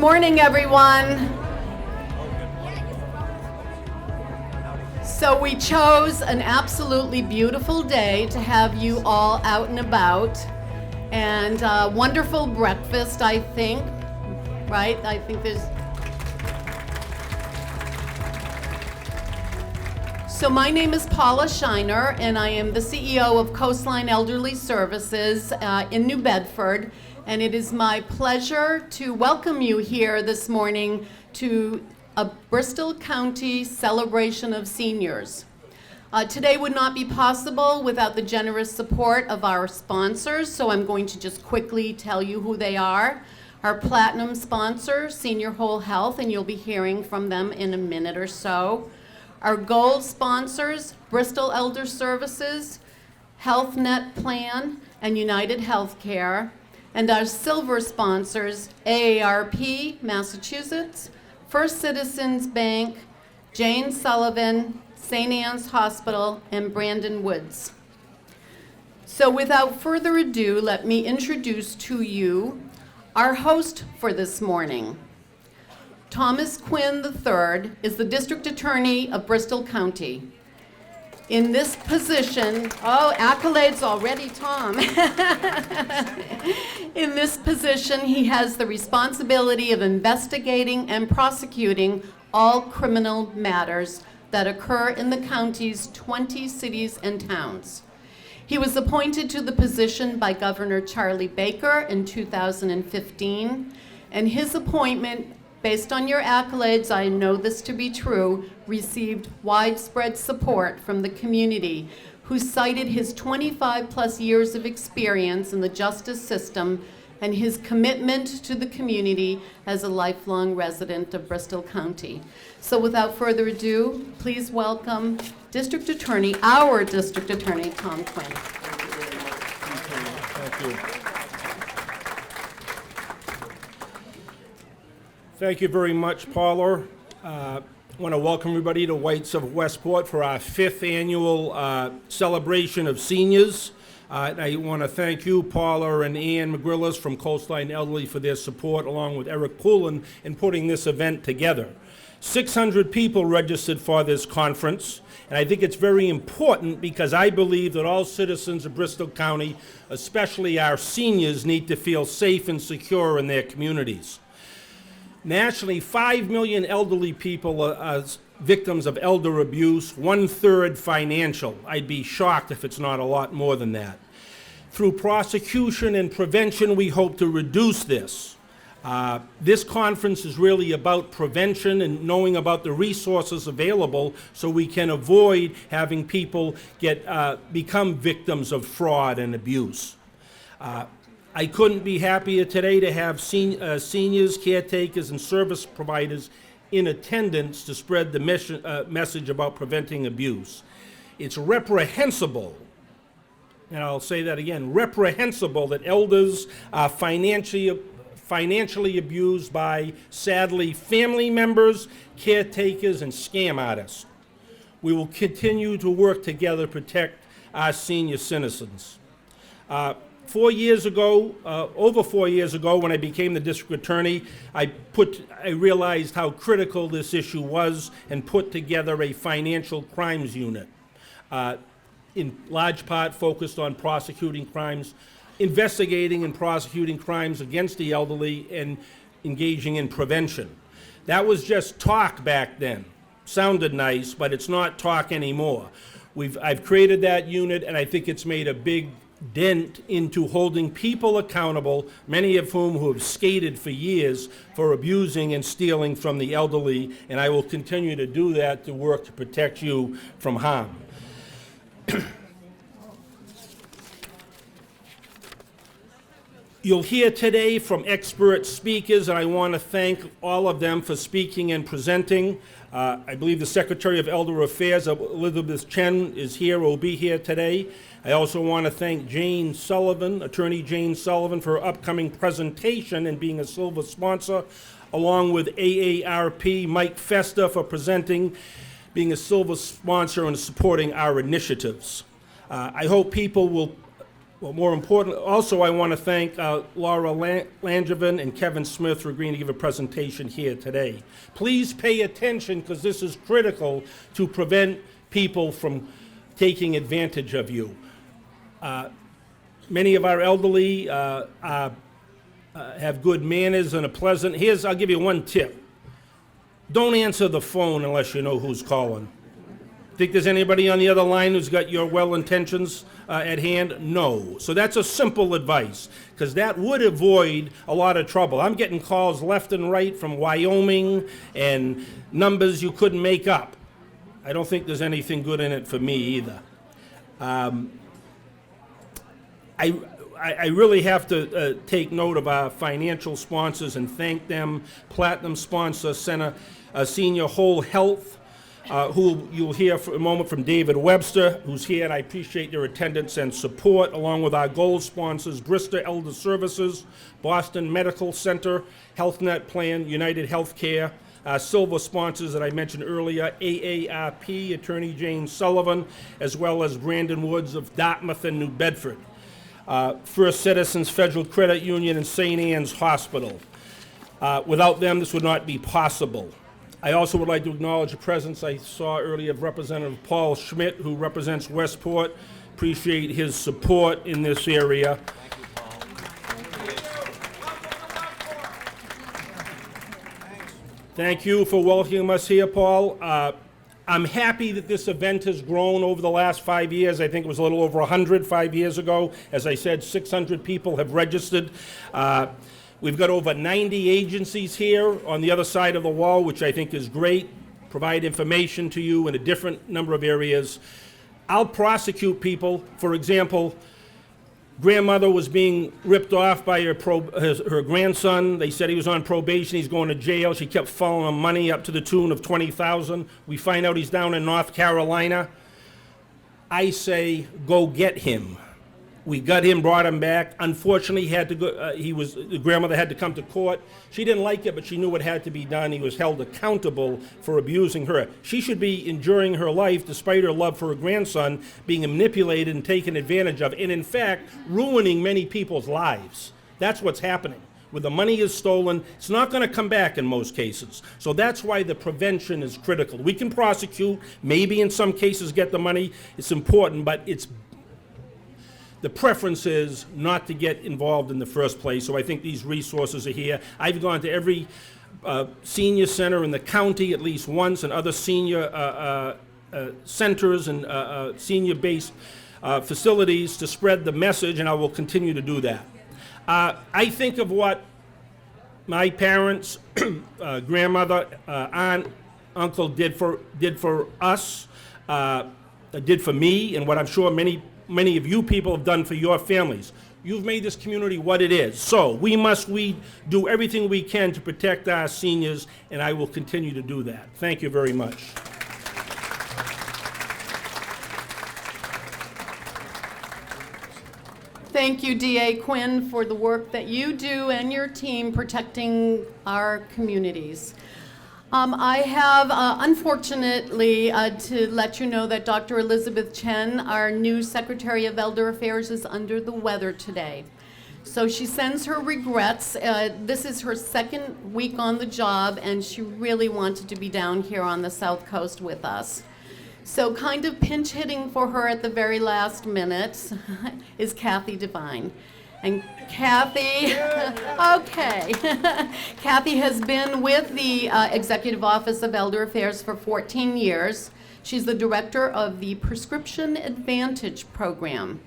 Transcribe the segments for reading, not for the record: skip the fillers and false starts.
morning, everyone. So we chose an absolutely beautiful day to have you all out and about, and a wonderful breakfast, I think, right? I think there's... So my name is Paula Shiner, and I am the CEO of Coastline Elderly Services in New Bedford, and it is my pleasure to welcome you here this morning to a Bristol County celebration of seniors. Today would not be possible without the generous support of our sponsors, so I'm going to just quickly tell you who they are. Our platinum sponsor, Senior Whole Health, and you'll be hearing from them in a minute or so. Our gold sponsors, Bristol Elder Services, Health Net Plan, and United Healthcare. And our silver sponsors, AARP, Massachusetts, First Citizens Bank, Jane Sullivan, St. Anne's Hospital, and Brandon Woods. So without further ado, let me introduce to you our host for this morning. Thomas Quinn III is the District Attorney of Bristol County. In this position, accolades already, Tom. In this position, he has the responsibility of investigating and prosecuting all criminal matters that occur in the county's 20 cities and towns. He was appointed to the position by Governor Charlie Baker in 2015, and his appointment, based on your accolades, I know this to be true, received widespread support from the community, who cited his 25-plus years of experience in the justice system and his commitment to the community as a lifelong resident of Bristol County. So without further ado, please welcome District Attorney, our District Attorney, Tom Quinn. Thank you. Thank you very much, Paula. I want to welcome everybody to Whites of Westport for our 5th annual celebration of seniors. I want to thank you, Paula and Ann McGrillis from Coastline Elderly, for their support, along with Eric Poulin, in putting this event together. 600 people registered for this conference, and I think it's very important because I believe that all citizens of Bristol County, especially our seniors, need to feel safe and secure in their communities. Nationally, 5 million elderly people are victims of elder abuse, 1/3 financial. I'd be shocked if it's not a lot more than that. Through prosecution and prevention, we hope to reduce this. This conference is really about prevention and knowing about the resources available so we can avoid having people become victims of fraud and abuse. I couldn't be happier today to have seniors, caretakers, and service providers in attendance to spread the message about preventing abuse. It's reprehensible, and I'll say that again, reprehensible that elders are financially abused by, sadly, family members, caretakers, and scam artists. We will continue to work together to protect our senior citizens. Over 4 years ago, when I became the district attorney, I realized how critical this issue was and put together a financial crimes unit, in large part focused on prosecuting crimes, investigating and prosecuting crimes against the elderly, and engaging in prevention. That was just talk back then. Sounded nice, but it's not talk anymore. I've created that unit, and I think it's made a big dent into holding people accountable, many of whom who have skated for years for abusing and stealing from the elderly, and I will continue to do that to work to protect you from harm. You'll hear today from expert speakers, and I want to thank all of them for speaking and presenting. I believe the Secretary of Elder Affairs, Elizabeth Chen, is here, will be here today. I also want to thank Jane Sullivan, Attorney Jane Sullivan, for her upcoming presentation and being a silver sponsor, along with AARP, Mike Festa, for presenting, being a silver sponsor and supporting our initiatives. I hope people will Well, more important, also I want to thank Laura Langevin and Kevin Smith for agreeing to give a presentation here today. Please pay attention because this is critical to prevent people from taking advantage of you. Many of our elderly have good manners and are pleasant. I'll give you one tip. Don't answer the phone unless you know who's calling. Think there's anybody on the other line who's got your well intentions at hand? No. So that's a simple advice, because that would avoid a lot of trouble. I'm getting calls left and right from Wyoming and numbers you couldn't make up. I don't think there's anything good in it for me either. I really have to take note of our financial sponsors and thank them. Platinum sponsor, Senior Whole Health, who you'll hear for a moment from David Webster, who's here, and I appreciate their attendance and support, along with our gold sponsors, Bristol Elder Services, Boston Medical Center, HealthNet Plan, United Healthcare, our silver sponsors that I mentioned earlier, AARP, Attorney Jane Sullivan, as well as Brandon Woods of Dartmouth and New Bedford, First Citizens Federal Credit Union, and St. Anne's Hospital. Without them, this would not be possible. I also would like to acknowledge the presence I saw earlier of Representative Paul Schmidt, who represents Westport. Appreciate his support in this area. Thank you for welcoming us here, Paul. I'm happy that this event has grown over the last 5 years. I think it was a little over 100 5 years ago. As I said, 600 people have registered. We've got over 90 agencies here on the other side of the wall, which I think is great, provide information to you in a different number of areas. I'll prosecute people. For example, grandmother was being ripped off by her grandson. They said he was on probation. He's going to jail. She kept following him money up to the tune of $20,000. We find out he's down in North Carolina. I say, go get him. We got him, brought him back. Unfortunately, he had to go. The grandmother had to come to court. She didn't like it, but she knew what had to be done. He was held accountable for abusing her. She should be enduring her life, despite her love for her grandson, being manipulated and taken advantage of, and in fact, ruining many people's lives. That's what's happening. When the money is stolen, it's not going to come back in most cases. So that's why the prevention is critical. We can prosecute, maybe in some cases get the money. It's important, but the preference is not to get involved in the first place, so I think these resources are here. I've gone to every senior center in the county at least once, and other senior centers and senior-based facilities to spread the message, and I will continue to do that. I think of what my parents, grandmother, aunt, uncle did for us, did for me, and what I'm sure many of you people have done for your families. You've made this community what it is. So we do everything we can to protect our seniors, and I will continue to do that. Thank you very much. Thank you, D.A. Quinn, for the work that you do and your team protecting our communities. I have, unfortunately, to let you know that Dr. Elizabeth Chen, our new Secretary of Elder Affairs, is under the weather today. So she sends her regrets. This is her second week on the job, and she really wanted to be down here on the South Coast with us. So kind of pinch hitting for her at the very last minute is Kathy Devine. And Kathy, okay. Kathy has been with the Executive Office of Elder Affairs for 14 years. She's the director of the Prescription Advantage program.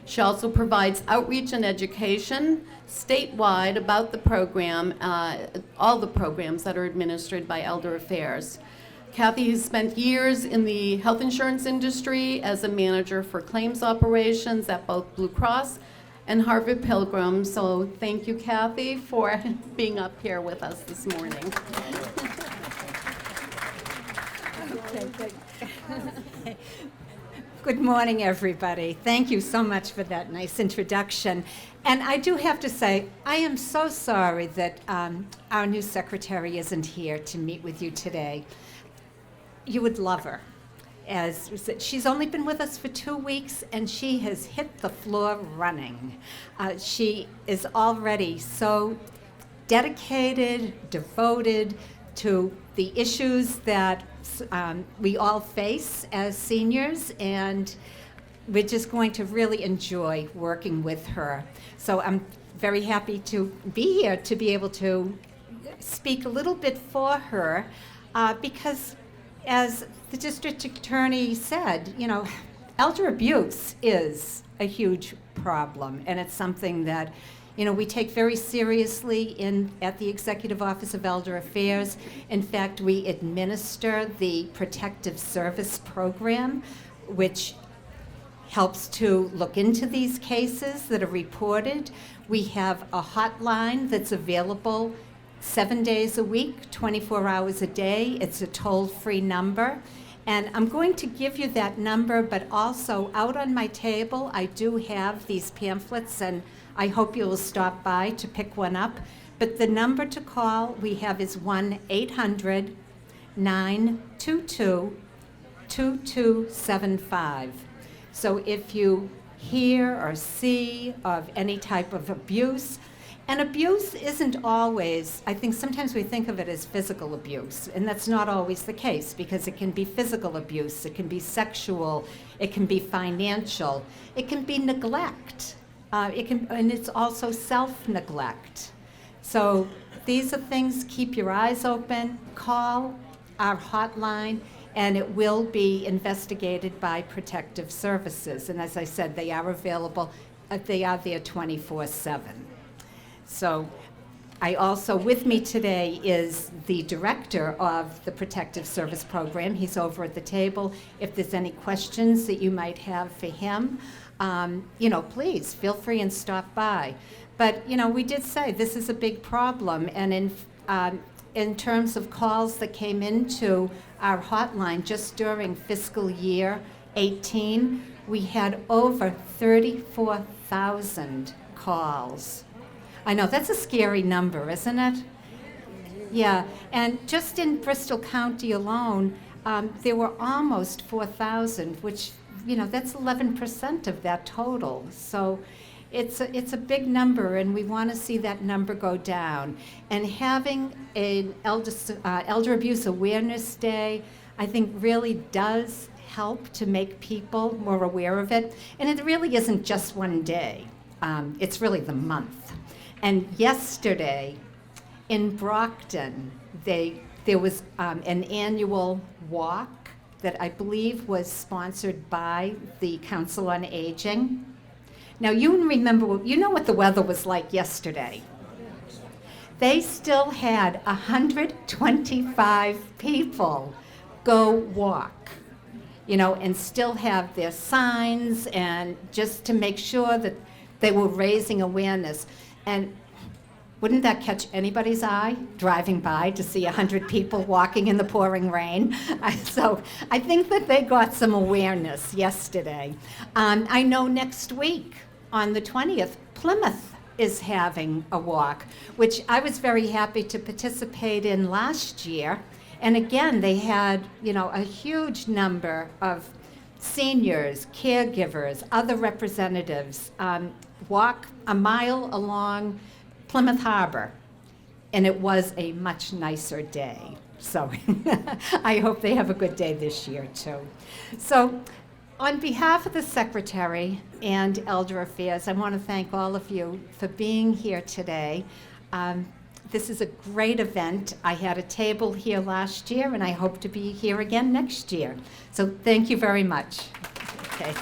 She also provides outreach and education statewide about the program, all the programs that are administered by Elder Affairs. Kathy has spent years in the health insurance industry as a manager for claims operations at both Blue Cross and Harvard Pilgrim. So thank you, Kathy, for being up here with us this morning. Good morning, everybody. Thank you so much for that nice introduction. And I do have to say, I am so sorry that our new secretary isn't here to meet with you today. You would love her. she's only been with us for 2 weeks, and she has hit the floor running. She is already so dedicated, devoted to the issues that we all face as seniors, and we're just going to really enjoy working with her. So I'm very happy to be here to be able to speak a little bit for her, because as the district attorney said, elder abuse is a huge problem, and it's something that we take very seriously at the Executive Office of Elder Affairs. In fact, we administer the Protective Service Program, which helps to look into these cases that are reported. We have a hotline that's available 7 days a week, 24 hours a day. It's a toll-free number. And I'm going to give you that number, but also out on my table, I do have these pamphlets, and I hope you'll stop by to pick one up. But the number to call we have is 1-800-922-2275. So if you hear or see of any type of abuse, and abuse isn't always, I think sometimes we think of it as physical abuse, and that's not always the case, because it can be physical abuse, it can be sexual, it can be financial, it can be neglect, and it's also self-neglect. So these are things, keep your eyes open, call our hotline, and it will be investigated by Protective Services. And as I said, they are available, they are there 24/7. So I also, with me today is the director of the Protective Service Program. He's over at the table. If there's any questions that you might have for him, please feel free and stop by. But, we did say this is a big problem, and in terms of calls that came into our hotline just during fiscal year 18, we had over 34,000 calls. I know, that's a scary number, isn't it? Yeah, and just in Bristol County alone, there were almost 4,000, which, that's 11% of that total. So it's a big number, and we want to see that number go down. And having an Elder Abuse Awareness Day, I think really does help to make people more aware of it. And it really isn't just one day. It's really the month. And yesterday in Brockton, there was an annual walk that I believe was sponsored by the Council on Aging. Now you remember, you know what the weather was like yesterday. They still had 125 people go walk, and still have their signs, and just to make sure that they were raising awareness. And wouldn't that catch anybody's eye, driving by to see 100 people walking in the pouring rain? So I think that they got some awareness yesterday. I know next week, on the 20th, Plymouth is having a walk, which I was very happy to participate in last year. And again, they had, a huge number of seniors, caregivers, other representatives walk a mile along Plymouth Harbor, and it was a much nicer day. So I hope they have a good day this year too. So on behalf of the Secretary and Elder Affairs, I want to thank all of you for being here today. This is a great event. I had a table here last year, and I hope to be here again next year. So thank you very much. Okay.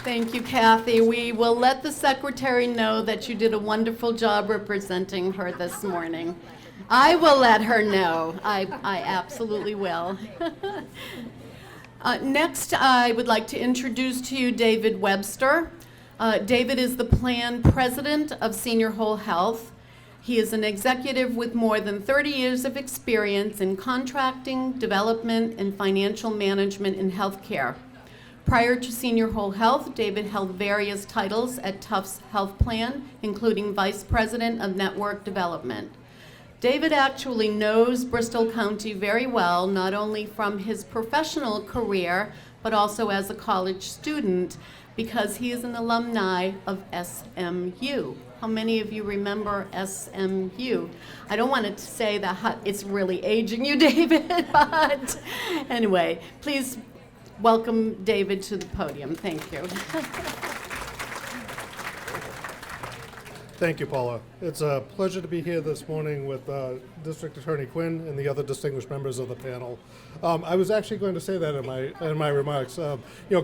Thank you, Kathy. We will let the secretary know that you did a wonderful job representing her this morning. I will let her know. I absolutely will. Next, I would like to introduce to you David Webster. David is the Plan President of Senior Whole Health. He is an executive with more than 30 years of experience in contracting, development, and financial management in healthcare. Prior to Senior Whole Health, David held various titles at Tufts Health Plan, including Vice President of Network Development. David actually knows Bristol County very well, not only from his professional career, but also as a college student, because he is an alumni of SMU. How many of you remember SMU? I don't want to say that it's really aging you, David, but anyway, please welcome David to the podium. Thank you. Thank you, Paula. It's a pleasure to be here this morning with District Attorney Quinn and the other distinguished members of the panel. I was actually going to say that in my remarks.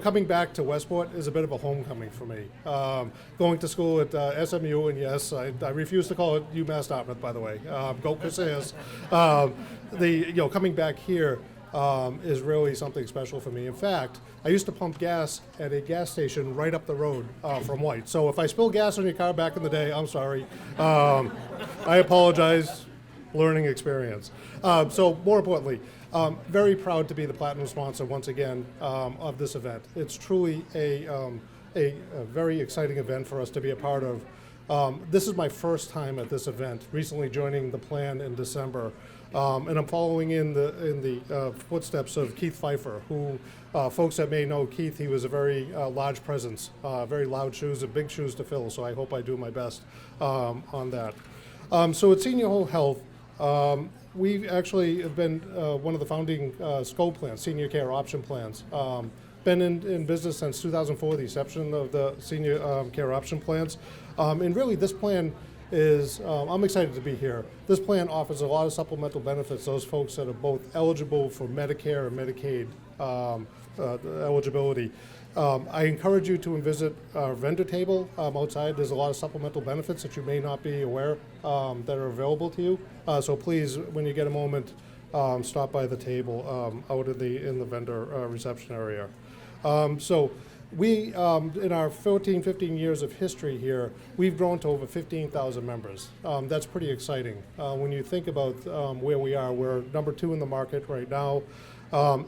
Coming back to Westport is a bit of a homecoming for me. Going to school at SMU, and yes, I refuse to call it UMass Dartmouth, by the way. Go Crusaders. Coming back here is really something special for me. In fact, I used to pump gas at a gas station right up the road from White. So if I spill gas on your car back in the day, I'm sorry. I apologize. Learning experience. So more importantly, very proud to be the platinum sponsor once again of this event. It's truly a very exciting event for us to be a part of. This is my first time at this event, recently joining the plan in December. And I'm following in the footsteps of Keith Pfeiffer, who folks that may know Keith, he was a very large presence, very loud shoes and big shoes to fill, so I hope I do my best on that. So at Senior Whole Health, we actually have been one of the founding SCO plans, Senior Care Option Plans. Been in business since 2004, the inception of the Senior Care Option Plans. And really this plan is, I'm excited to be here. This plan offers a lot of supplemental benefits to those folks that are both eligible for Medicare and Medicaid eligibility. I encourage you to visit our vendor table outside. There's a lot of supplemental benefits that you may not be aware that are available to you. So please, when you get a moment, stop by the table out in the vendor reception area. We, in our 15 years of history here, we've grown to over 15,000 members. That's pretty exciting. When you think about where we are, we're number 2 in the market right now.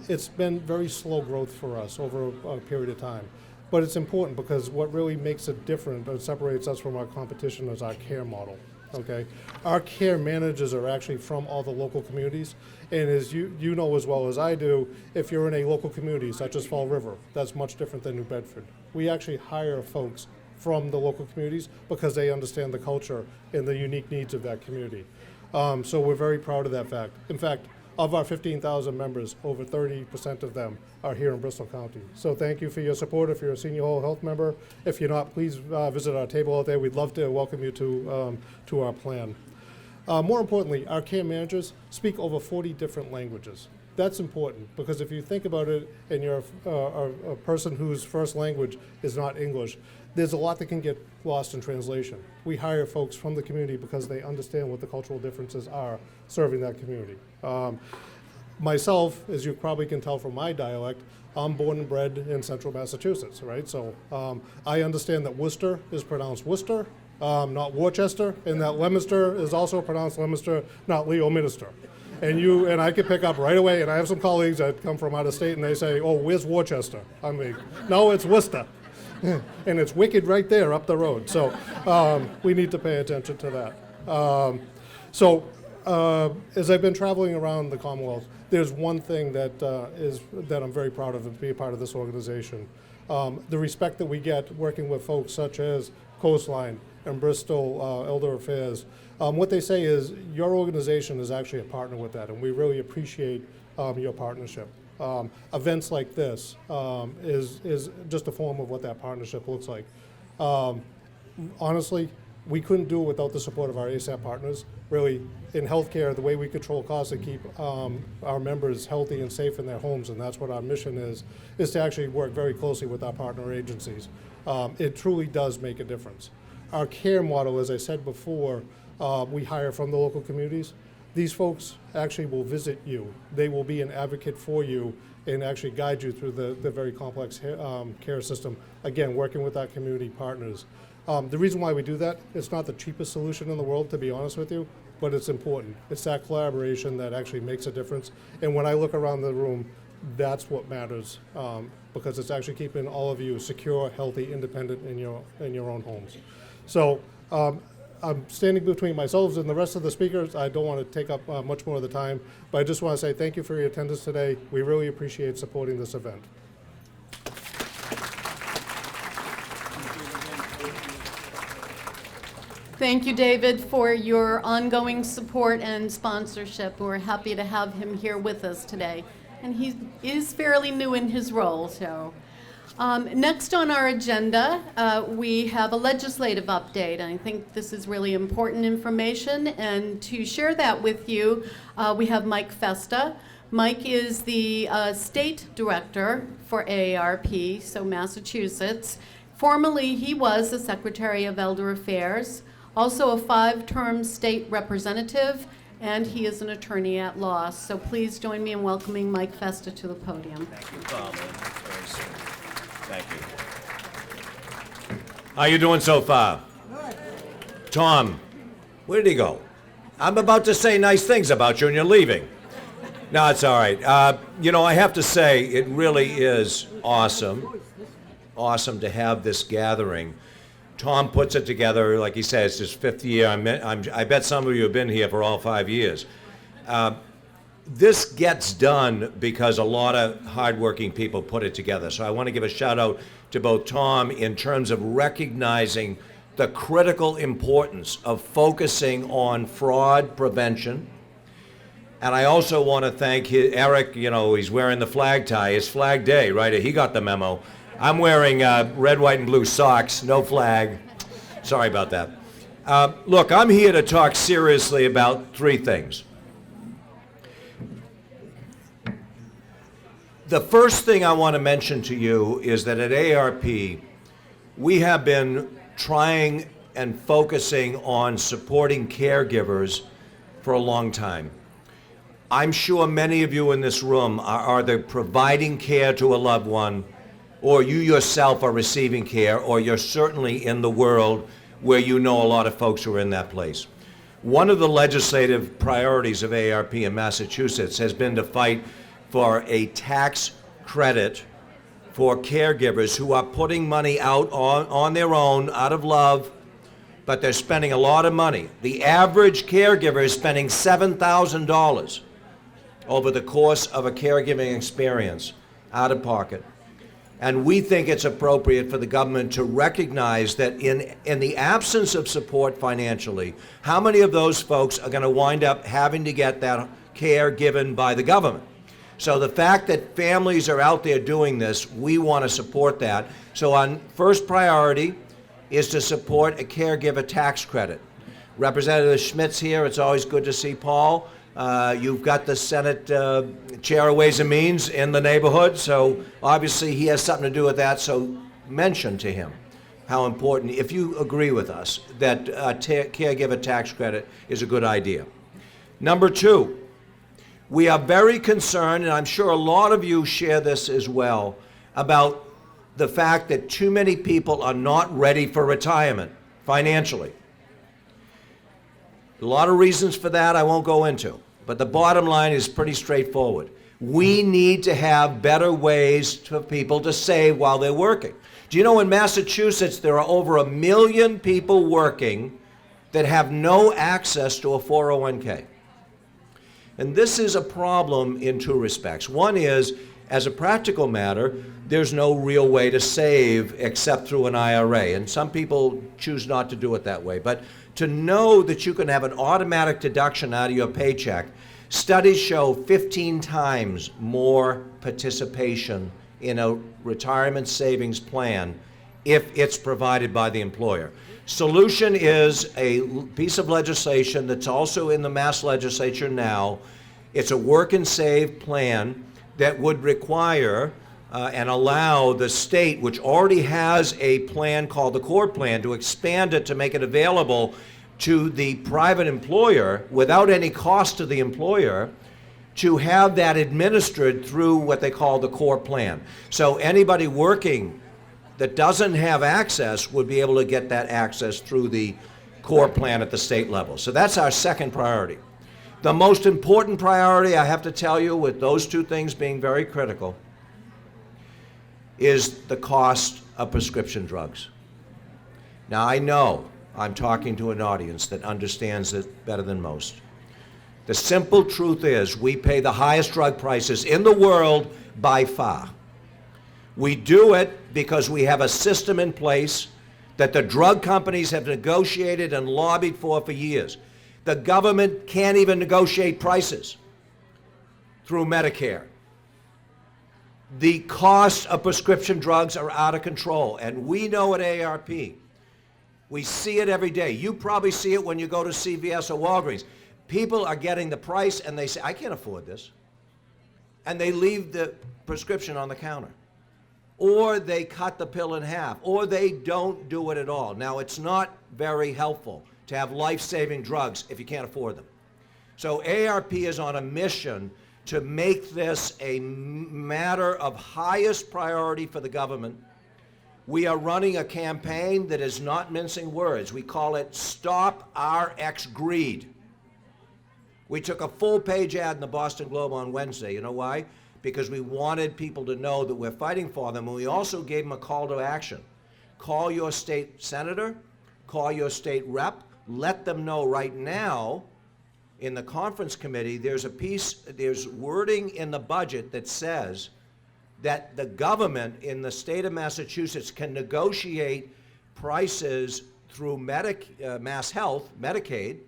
It's been very slow growth for us over a period of time. But it's important because what really makes it different, or separates us from our competition, is our care model. Okay, our care managers are actually from all the local communities, and as you know as well as I do, if you're in a local community such as Fall River, that's much different than New Bedford. We actually hire folks from the local communities because they understand the culture and the unique needs of that community. So we're very proud of that fact. In fact, of our 15,000 members, over 30% of them are here in Bristol County. So thank you for your support if you're a Senior Whole Health member. If you're not, please visit our table out there. We'd love to welcome you to our plan. More importantly, our care managers speak over 40 different languages. That's important because if you think about it and you're a person whose first language is not English, there's a lot that can get lost in translation. We hire folks from the community because they understand what the cultural differences are serving that community. Myself, as you probably can tell from my dialect, I'm born and bred in central Massachusetts, right? So I understand that Worcester is pronounced Worcester, not Worcester, and that Leominster is also pronounced Leominster, not Leominster. And I can pick up right away, and I have some colleagues that come from out of state and they say, oh, where's Worcester? I mean, no, it's Worcester. And it's wicked right there up the road. So we need to pay attention to that. As I've been traveling around the Commonwealth, there's one thing that I'm very proud of to be a part of this organization. The respect that we get working with folks such as Coastline and Bristol Elder Affairs. What they say is your organization is actually a partner with that, and we really appreciate your partnership. Events like this is just a form of what that partnership looks like. Honestly, we couldn't do it without the support of our ASAP partners. Really, in healthcare, the way we control costs and keep our members healthy and safe in their homes, and that's what our mission is to actually work very closely with our partner agencies. It truly does make a difference. Our care model, as I said before, we hire from the local communities. These folks actually will visit you. They will be an advocate for you and actually guide you through the very complex care system, again, working with our community partners. The reason why we do that, it's not the cheapest solution in the world, to be honest with you, but it's important. It's that collaboration that actually makes a difference. And when I look around the room, that's what matters, because it's actually keeping all of you secure, healthy, independent in your own homes. So I'm standing between myself and the rest of the speakers. I don't want to take up much more of the time, but I just want to say thank you for your attendance today. We really appreciate supporting this event. Thank you, David, for your ongoing support and sponsorship. We're happy to have him here with us today. And he is fairly new in his role, so. Next on our agenda, we have a legislative update. I think this is really important information, and to share that with you, we have Mike Festa. Mike is the state director for AARP, so Massachusetts. Formerly, he was the Secretary of Elder Affairs, also a 5-term state representative, and he is an attorney at law. So please join me in welcoming Mike Festa to the podium. Thank you, Paula. Very sweet. Thank you. How you doing so far? Good. Tom, where did he go? I'm about to say nice things about you and you're leaving. No, it's all right. You know, I have to say, it really is awesome to have this gathering. Tom puts it together, like he says, his 5th year. I bet some of you have been here for all 5 years. This gets done because a lot of hardworking people put it together. So I want to give a shout out to both Tom in terms of recognizing the critical importance of focusing on fraud prevention. And I also want to thank Eric. You know, he's wearing the flag tie. It's Flag Day, right? He got the memo. I'm wearing red, white, and blue socks, no flag. Sorry about that. Look, I'm here to talk seriously about 3 things. The first thing I want to mention to you is that at AARP, we have been trying and focusing on supporting caregivers for a long time. I'm sure many of you in this room are either providing care to a loved one, or you yourself are receiving care, or you're certainly in the world where you know a lot of folks who are in that place. One of the legislative priorities of AARP in Massachusetts has been to fight for a tax credit for caregivers who are putting money out on their own, out of love, but they're spending a lot of money. The average caregiver is spending $7,000 over the course of a caregiving experience, out of pocket. And we think it's appropriate for the government to recognize that in the absence of support financially, how many of those folks are going to wind up having to get that care given by the government? So the fact that families are out there doing this, we want to support that. So our first priority is to support a caregiver tax credit. Representative Schmidt's here. It's always good to see Paul. You've got the Senate Chair of Ways and Means in the neighborhood, so obviously he has something to do with that, so mention to him how important, if you agree with us, that caregiver tax credit is a good idea. Number 2, we are very concerned, and I'm sure a lot of you share this as well, about the fact that too many people are not ready for retirement financially. A lot of reasons for that I won't go into, but the bottom line is pretty straightforward. We need to have better ways for people to save while they're working. Do you know in Massachusetts there are over 1 million people working that have no access to a 401k? And this is a problem in 2 respects. One is, as a practical matter, there's no real way to save except through an IRA, and some people choose not to do it that way. But to know that you can have an automatic deduction out of your paycheck, studies show 15 times more participation in a retirement savings plan if it's provided by the employer. Solution is a piece of legislation that's also in the Mass legislature now. It's a work and save plan that would require and allow the state, which already has a plan called the core plan, to expand it to make it available to the private employer without any cost to the employer, to have that administered through what they call the core plan. So anybody working that doesn't have access would be able to get that access through the core plan at the state level. So that's our second priority. The most important priority, I have to tell you, with those 2 things being very critical, is the cost of prescription drugs. Now I know I'm talking to an audience that understands it better than most. The simple truth is we pay the highest drug prices in the world by far. We do it because we have a system in place that the drug companies have negotiated and lobbied for years. The government can't even negotiate prices through Medicare. The costs of prescription drugs are out of control, and we know at AARP, we see it every day. You probably see it when you go to CVS or Walgreens. People are getting the price and they say, I can't afford this. And they leave the prescription on the counter. Or they cut the pill in half, or they don't do it at all. Now, it's not very helpful to have life-saving drugs if you can't afford them. So AARP is on a mission to make this a matter of highest priority for the government. We are running a campaign that is not mincing words. We call it Stop RX Greed. We took a full-page ad in the Boston Globe on Wednesday. You know why? Because we wanted people to know that we're fighting for them, and we also gave them a call to action. Call your state senator, call your state rep, let them know right now in the conference committee there's wording in the budget that says that the government in the state of Massachusetts can negotiate prices through Mass Health, Medicaid,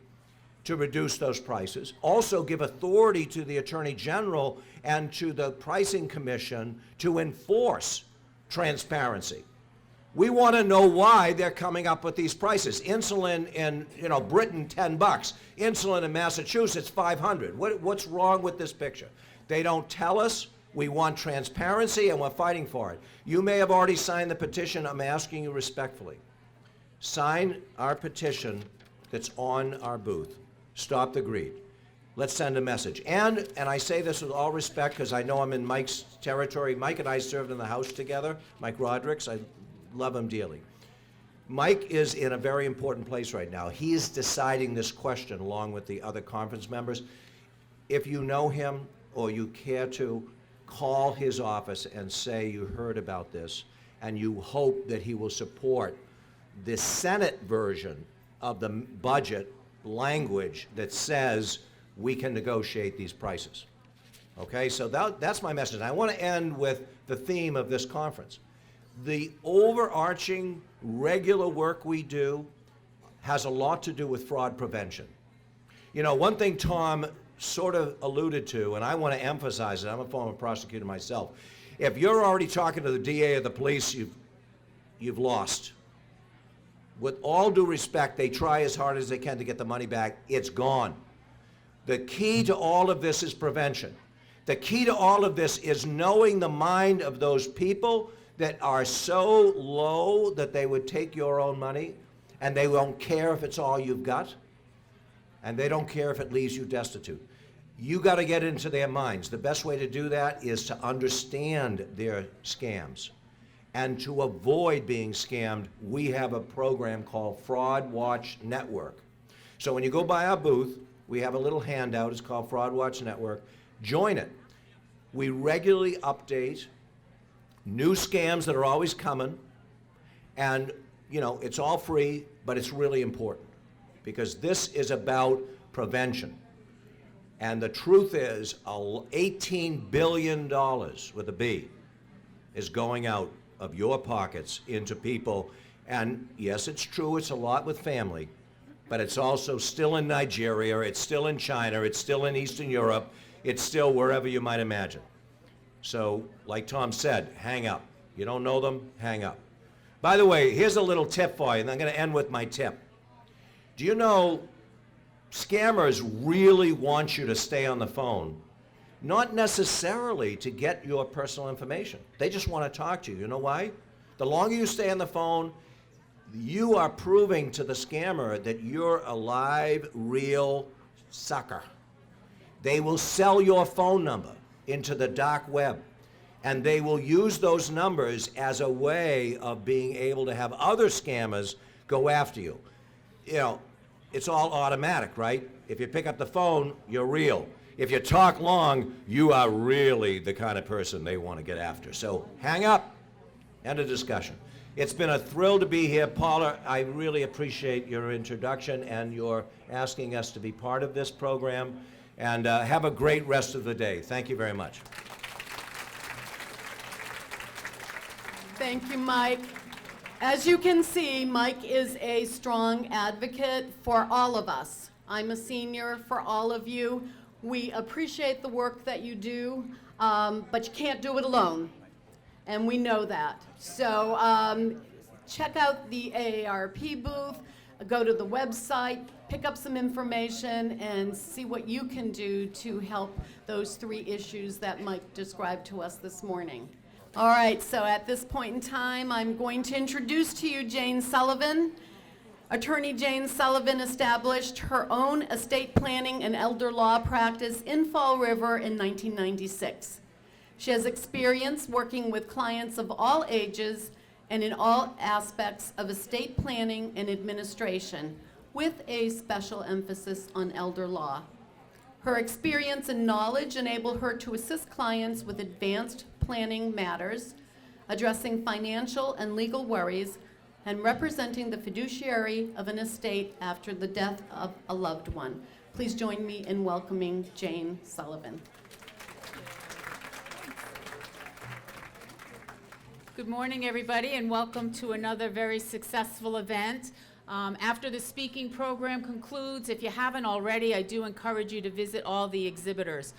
to reduce those prices. Also give authority to the Attorney General and to the Pricing Commission to enforce transparency. We want to know why they're coming up with these prices. Insulin in Britain, $10. Insulin in Massachusetts, $500. What's wrong with this picture? They don't tell us. We want transparency, and we're fighting for it. You may have already signed the petition. I'm asking you respectfully. Sign our petition that's on our booth. Stop the greed. Let's send a message. And I say this with all respect because I know I'm in Mike's territory. Mike and I served in the House together. Mike Rodericks, I love him dearly. Mike is in a very important place right now. He is deciding this question along with the other conference members. If you know him or you care to, call his office and say you heard about this and you hope that he will support the Senate version of the budget language that says we can negotiate these prices. Okay, so that's my message. I want to end with the theme of this conference. The overarching regular work we do has a lot to do with fraud prevention. You know, one thing Tom sort of alluded to, and I want to emphasize it, I'm a former prosecutor myself. If you're already talking to the DA or the police, you've lost. With all due respect, they try as hard as they can to get the money back. It's gone. The key to all of this is prevention. The key to all of this is knowing the mind of those people that are so low that they would take your own money, and they won't care if it's all you've got, and they don't care if it leaves you destitute. You got to get into their minds. The best way to do that is to understand their scams. And to avoid being scammed, we have a program called Fraud Watch Network. So when you go by our booth, we have a little handout. It's called Fraud Watch Network. Join it. We regularly update new scams that are always coming. And, you know, it's all free, but it's really important because this is about prevention. And the truth is, $18 billion with a B is going out of your pockets into people. And yes, it's true, it's a lot with family, but it's also still in Nigeria, it's still in China, it's still in Eastern Europe, it's still wherever you might imagine. So, like Tom said, hang up. You don't know them, hang up. By the way, here's a little tip for you, and I'm going to end with my tip. Do you know scammers really want you to stay on the phone? Not necessarily to get your personal information. They just want to talk to you. You know why? The longer you stay on the phone, you are proving to the scammer that you're a live, real sucker. They will sell your phone number into the dark web, and they will use those numbers as a way of being able to have other scammers go after you. You know, it's all automatic, right? If you pick up the phone, you're real. If you talk long, you are really the kind of person they want to get after. So hang up. End of discussion. It's been a thrill to be here. Paula, I really appreciate your introduction and your asking us to be part of this program. And have a great rest of the day. Thank you very much. Thank you, Mike. As you can see, Mike is a strong advocate for all of us. I'm a senior for all of you. We appreciate the work that you do, but you can't do it alone. And we know that. So check out the AARP booth, go to the website, pick up some information, and see what you can do to help those 3 issues that Mike described to us this morning. All right, so at this point in time, I'm going to introduce to you Jane Sullivan. Attorney Jane Sullivan established her own estate planning and elder law practice in Fall River in 1996. She has experience working with clients of all ages and in all aspects of estate planning and administration, with a special emphasis on elder law. Her experience and knowledge enable her to assist clients with advanced planning matters, addressing financial and legal worries, and representing the fiduciary of an estate after the death of a loved one. Please join me in welcoming Jane Sullivan. Good morning, everybody, and welcome to another very successful event. After the speaking program concludes, if you haven't already, I do encourage you to visit all the exhibitors.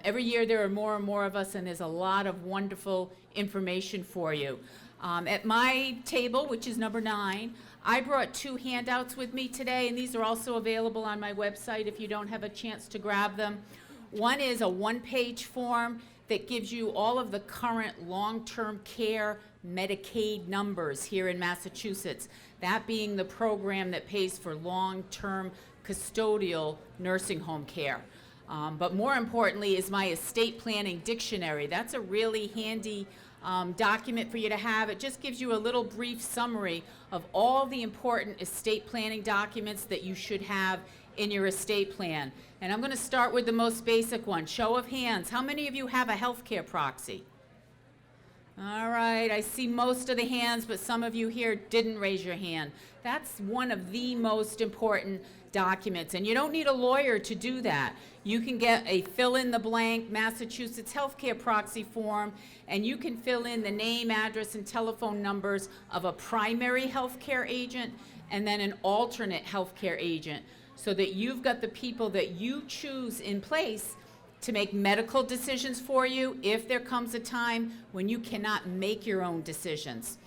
Every year there are more and more of us, and there's a lot of wonderful information for you. At my table, which is number 9, I brought 2 handouts with me today, and these are also available on my website if you don't have a chance to grab them. One is a 1-page form that gives you all of the current long-term care Medicaid numbers here in Massachusetts, that being the program that pays for long-term custodial nursing home care. But more importantly is my estate planning dictionary. That's a really handy document for you to have. It just gives you a little brief summary of all the important estate planning documents that you should have in your estate plan. And I'm going to start with the most basic one. Show of hands. How many of you have a healthcare proxy? All right, I see most of the hands, but some of you here didn't raise your hand. That's one of the most important documents, and you don't need a lawyer to do that. You can get a fill-in-the-blank Massachusetts healthcare proxy form, and you can fill in the name, address, and telephone numbers of a primary healthcare agent and then an alternate healthcare agent, so that you've got the people that you choose in place to make medical decisions for you if there comes a time when you cannot make your own decisions.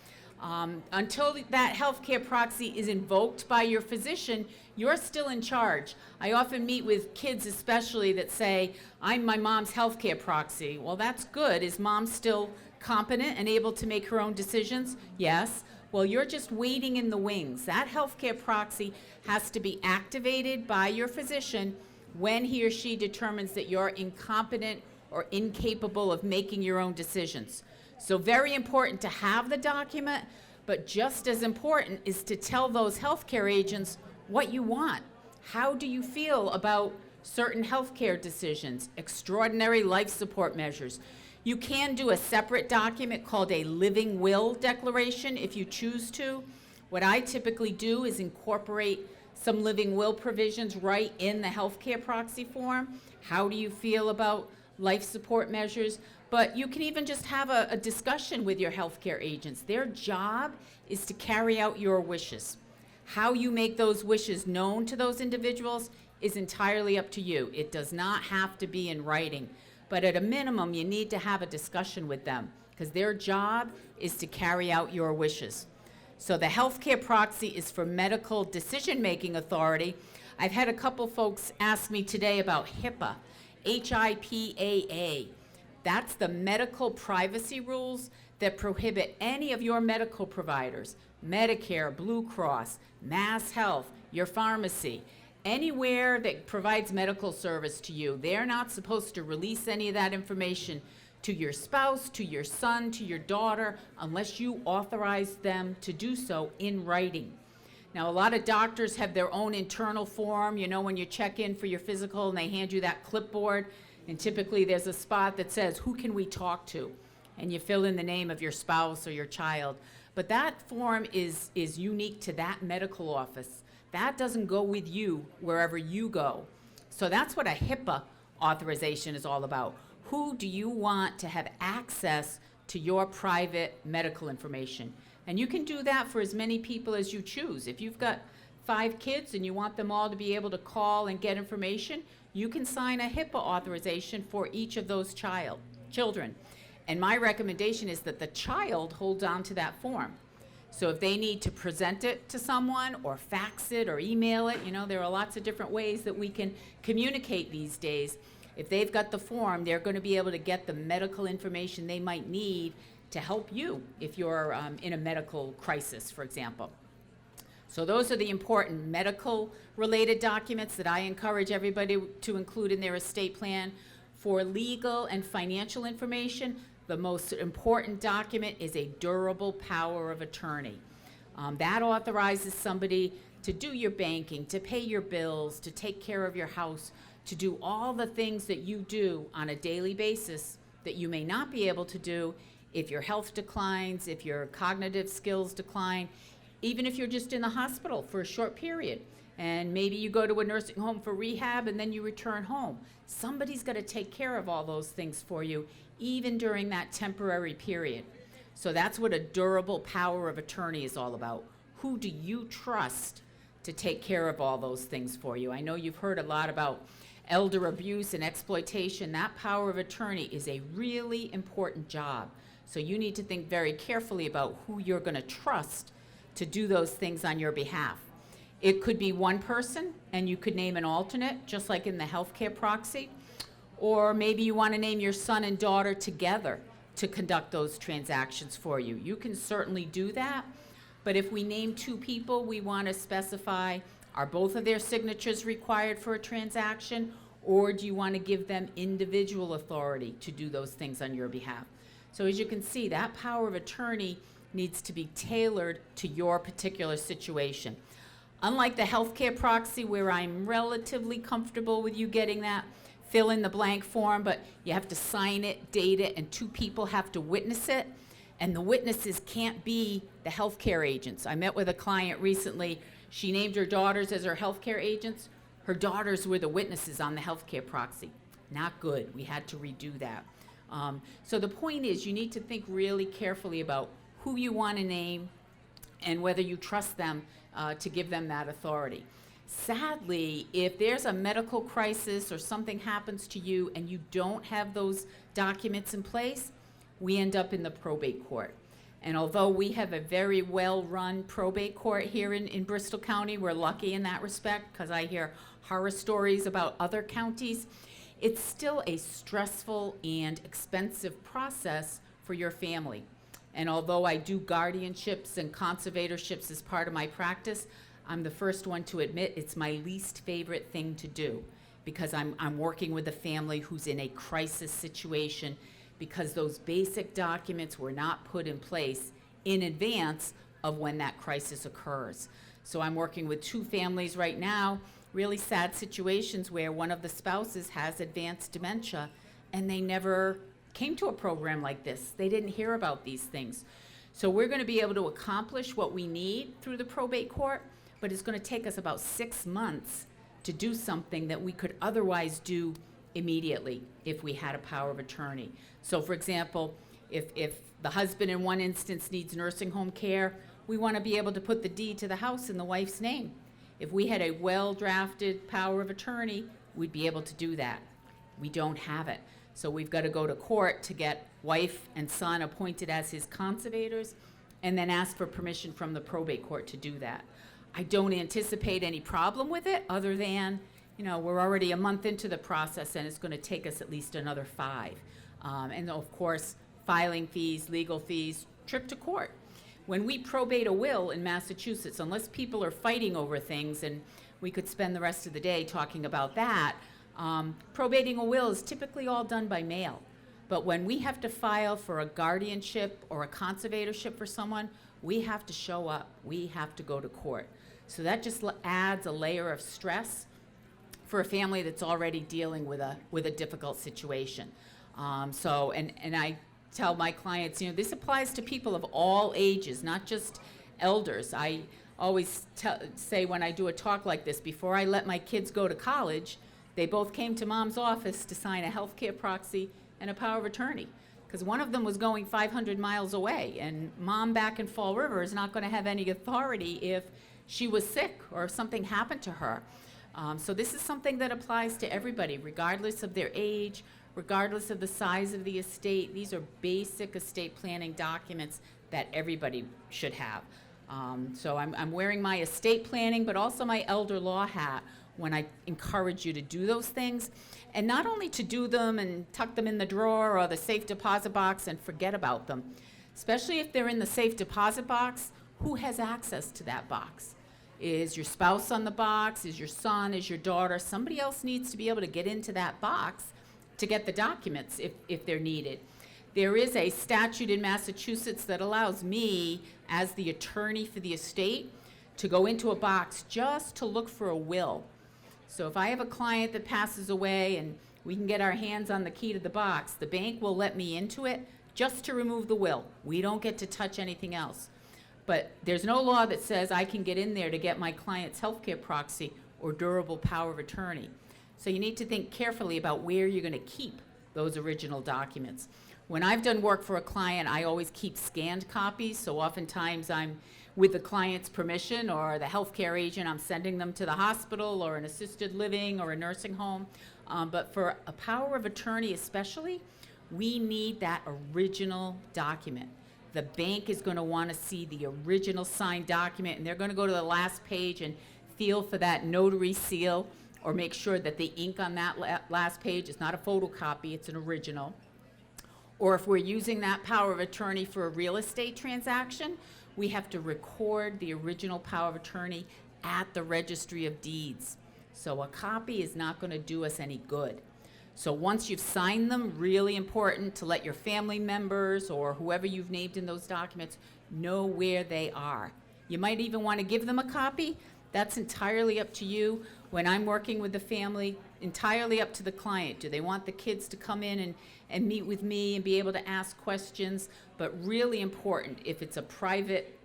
Until that healthcare proxy is invoked by your physician, you're still in charge. I often meet with kids especially that say, I'm my mom's healthcare proxy. Well, that's good. Is mom still competent and able to make her own decisions? Yes. Well, you're just waiting in the wings. That healthcare proxy has to be activated by your physician when he or she determines that you're incompetent or incapable of making your own decisions. So very important to have the document, but just as important is to tell those healthcare agents what you want. How do you feel about certain healthcare decisions, extraordinary life support measures? You can do a separate document called a living will declaration if you choose to. What I typically do is incorporate some living will provisions right in the healthcare proxy form. How do you feel about life support measures? But you can even just have a discussion with your healthcare agents. Their job is to carry out your wishes. How you make those wishes known to those individuals is entirely up to you. It does not have to be in writing. But at a minimum, you need to have a discussion with them because their job is to carry out your wishes. So the healthcare proxy is for medical decision-making authority. I've had a couple folks ask me today about HIPAA, HIPAA. That's the medical privacy rules that prohibit any of your medical providers, Medicare, Blue Cross, Mass Health, your pharmacy, anywhere that provides medical service to you. They're not supposed to release any of that information to your spouse, to your son, to your daughter, unless you authorize them to do so in writing. Now, a lot of doctors have their own internal form, you know, when you check in for your physical and they hand you that clipboard, and typically there's a spot that says, who can we talk to? and you fill in the name of your spouse or your child. But that form is unique to that medical office. That doesn't go with you wherever you go. So that's what a HIPAA authorization is all about. Who do you want to have access to your private medical information? And you can do that for as many people as you choose. If you've got 5 kids and you want them all to be able to call and get information, you can sign a HIPAA authorization for each of those children. And my recommendation is that the child holds on to that form. So if they need to present it to someone or fax it or email it, there are lots of different ways that we can communicate these days. If they've got the form, they're going to be able to get the medical information they might need to help you if you're in a medical crisis, for example. So those are the important medical-related documents that I encourage everybody to include in their estate plan. For legal and financial information, the most important document is a durable power of attorney. That authorizes somebody to do your banking, to pay your bills, to take care of your house, to do all the things that you do on a daily basis that you may not be able to do if your health declines, if your cognitive skills decline, even if you're just in the hospital for a short period. And maybe you go to a nursing home for rehab and then you return home. Somebody's got to take care of all those things for you, even during that temporary period. So that's what a durable power of attorney is all about. Who do you trust to take care of all those things for you? I know you've heard a lot about elder abuse and exploitation. That power of attorney is a really important job. So you need to think very carefully about who you're going to trust to do those things on your behalf. It could be one person, and you could name an alternate, just like in the healthcare proxy. Or maybe you want to name your son and daughter together to conduct those transactions for you. You can certainly do that. But if we name 2 people, we want to specify, are both of their signatures required for a transaction, or do you want to give them individual authority to do those things on your behalf? So as you can see, that power of attorney needs to be tailored to your particular situation. Unlike the healthcare proxy, where I'm relatively comfortable with you getting that fill in the blank form, but you have to sign it, date it, and 2 people have to witness it. And the witnesses can't be the healthcare agents. I met with a client recently. She named her daughters as her healthcare agents. Her daughters were the witnesses on the healthcare proxy. Not good. We had to redo that. So the point is, you need to think really carefully about who you want to name and whether you trust them to give them that authority. Sadly, if there's a medical crisis or something happens to you and you don't have those documents in place, we end up in the probate court. And although we have a very well-run probate court here in Bristol County, we're lucky in that respect because I hear horror stories about other counties, it's still a stressful and expensive process for your family. And although I do guardianships and conservatorships as part of my practice, I'm the first one to admit it's my least favorite thing to do because I'm working with a family who's in a crisis situation because those basic documents were not put in place in advance of when that crisis occurs. So I'm working with 2 families right now, really sad situations where one of the spouses has advanced dementia and they never came to a program like this. They didn't hear about these things. So we're going to be able to accomplish what we need through the probate court, but it's going to take us about 6 months to do something that we could otherwise do immediately if we had a power of attorney. So for example, if the husband in one instance needs nursing home care, we want to be able to put the deed to the house in the wife's name. If we had a well-drafted power of attorney, we'd be able to do that. We don't have it. So we've got to go to court to get wife and son appointed as his conservators and then ask for permission from the probate court to do that. I don't anticipate any problem with it other than, we're already a month into the process and it's going to take us at least another 5. And of course, filing fees, legal fees, trip to court. When we probate a will in Massachusetts, unless people are fighting over things, and we could spend the rest of the day talking about that, probating a will is typically all done by mail. But when we have to file for a guardianship or a conservatorship for someone, we have to show up. We have to go to court. So that just adds a layer of stress for a family that's already dealing with a difficult situation. And I tell my clients, this applies to people of all ages, not just elders. I always say when I do a talk like this, before I let my kids go to college, they both came to mom's office to sign a healthcare proxy and a power of attorney, because one of them was going 500 miles away, and mom back in Fall River is not going to have any authority if she was sick or if something happened to her. So this is something that applies to everybody, regardless of their age, regardless of the size of the estate. These are basic estate planning documents that everybody should have. So I'm wearing my estate planning, but also my elder law hat when I encourage you to do those things. And not only to do them and tuck them in the drawer or the safe deposit box and forget about them, especially if they're in the safe deposit box, who has access to that box? Is your spouse on the box? Is your son? Is your daughter? Somebody else needs to be able to get into that box to get the documents if they're needed. There is a statute in Massachusetts that allows me, as the attorney for the estate, to go into a box just to look for a will. So if I have a client that passes away and we can get our hands on the key to the box, the bank will let me into it just to remove the will. We don't get to touch anything else. But there's no law that says I can get in there to get my client's healthcare proxy or durable power of attorney. So you need to think carefully about where you're going to keep those original documents. When I've done work for a client, I always keep scanned copies, so oftentimes I'm with the client's permission or the healthcare agent, I'm sending them to the hospital or an assisted living or a nursing home. But for a power of attorney especially, we need that original document. The bank is going to want to see the original signed document, and they're going to go to the last page and feel for that notary seal or make sure that the ink on that last page is not a photocopy, it's an original. Or if we're using that power of attorney for a real estate transaction, we have to record the original power of attorney at the registry of deeds. So a copy is not going to do us any good. So once you've signed them, really important to let your family members or whoever you've named in those documents know where they are. You might even want to give them a copy. That's entirely up to you. When I'm working with the family, entirely up to the client. Do they want the kids to come in and meet with me and be able to ask questions? But really important, if it's a private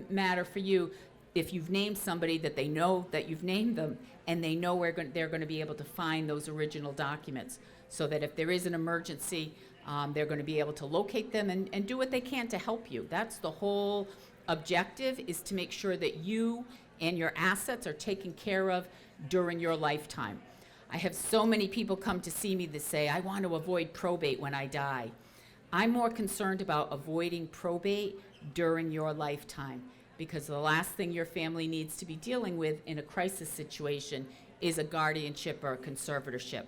matter for you, if you've named somebody, that they know that you've named them and they know where they're going to be able to find those original documents, so that if there is an emergency, they're going to be able to locate them and do what they can to help you. That's the whole objective, is to make sure that you and your assets are taken care of during your lifetime. I have so many people come to see me that say, I want to avoid probate when I die. I'm more concerned about avoiding probate during your lifetime, because the last thing your family needs to be dealing with in a crisis situation is a guardianship or a conservatorship.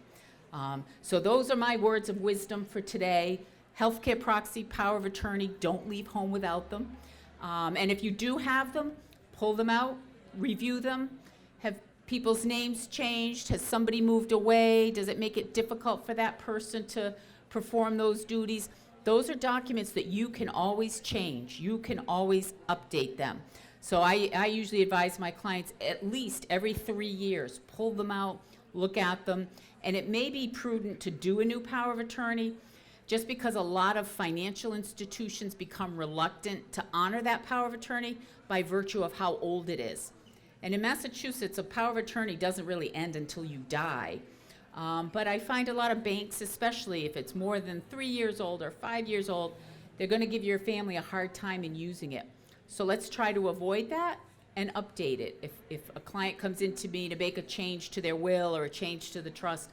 So those are my words of wisdom for today. Healthcare proxy, power of attorney, don't leave home without them. And if you do have them, pull them out, review them. Have people's names changed? Has somebody moved away? Does it make it difficult for that person to perform those duties? Those are documents that you can always change. You can always update them. So I usually advise my clients at least every 3 years, pull them out, look at them. And it may be prudent to do a new power of attorney, just because a lot of financial institutions become reluctant to honor that power of attorney by virtue of how old it is. And in Massachusetts, a power of attorney doesn't really end until you die. But I find a lot of banks, especially if it's more than 3 years old or 5 years old, they're going to give your family a hard time in using it. So let's try to avoid that and update it. If a client comes in to me to make a change to their will or a change to the trust,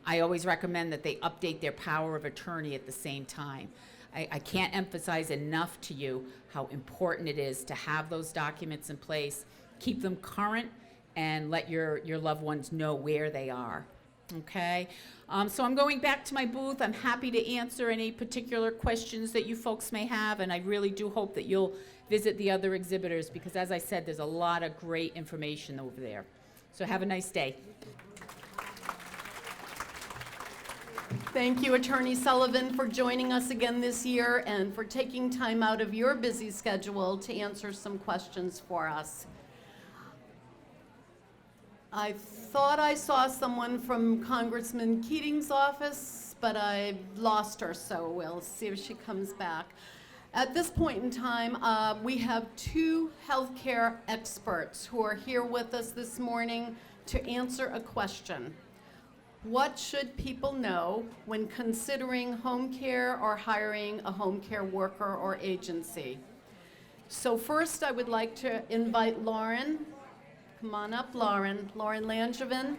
I always recommend that they update their power of attorney at the same time. I can't emphasize enough to you how important it is to have those documents in place, keep them current, and let your loved ones know where they are. Okay, so I'm going back to my booth. I'm happy to answer any particular questions that you folks may have, and I really do hope that you'll visit the other exhibitors, because as I said, there's a lot of great information over there. So have a nice day. Thank you, Attorney Sullivan, for joining us again this year and for taking time out of your busy schedule to answer some questions for us. I thought I saw someone from Congressman Keating's office, us, but I lost her, so we'll see if she comes back. At this point in time, we have two healthcare experts who are here with us this morning to answer a question. What should people know when considering home care or hiring a home care worker or agency? So first, I would like to invite Lauren. Come on up, Lauren. Lauren Langevin.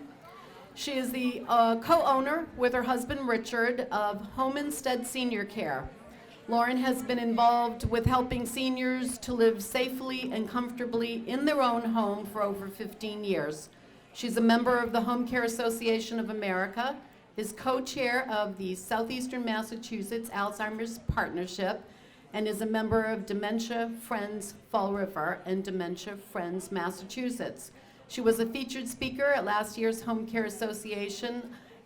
She is the co-owner with her husband Richard of Home Instead Senior Care. Lauren has been involved with helping seniors to live safely and comfortably in their own home for over 15 years. She's a member of the Home Care Association of America, is co-chair of the Southeastern Massachusetts Alzheimer's Partnership, and is a member of Dementia Friends Fall River and Dementia Friends Massachusetts. She was a featured speaker at last year's Home Care Association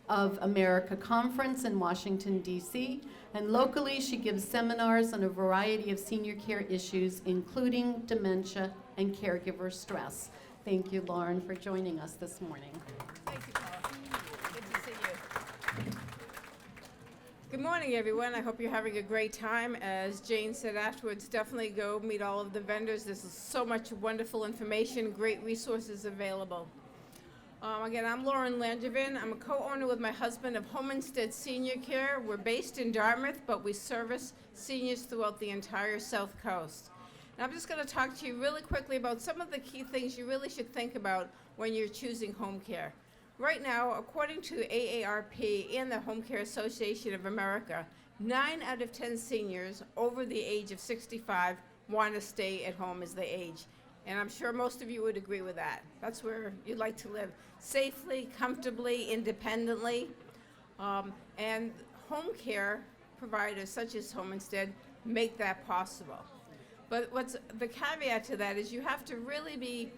of America Conference in Washington, D.C., and locally she gives seminars on a variety of senior care issues, including dementia and caregiver stress. Thank you, Lauren, for joining us this morning. Thank you, Paula. Good to see you. Good morning, everyone. I hope you're having a great time. As Jane said afterwards, definitely go meet all of the vendors. There's so much wonderful information, great resources available. Again, I'm Lauren Langevin. I'm a co-owner with my husband of Home Instead Senior Care. We're based in Dartmouth, but we service seniors throughout the entire South Coast. And I'm just going to talk to you really quickly about some of the key things you really should think about when you're choosing home care. Right now, according to AARP and the Home Care Association of America, 9 out of 10 seniors over the age of 65 want to stay at home as they age. And I'm sure most of you would agree with that. That's where you'd like to live safely, comfortably, independently. And home care providers such as Home Instead make that possible. But what's the caveat to that is you have to really be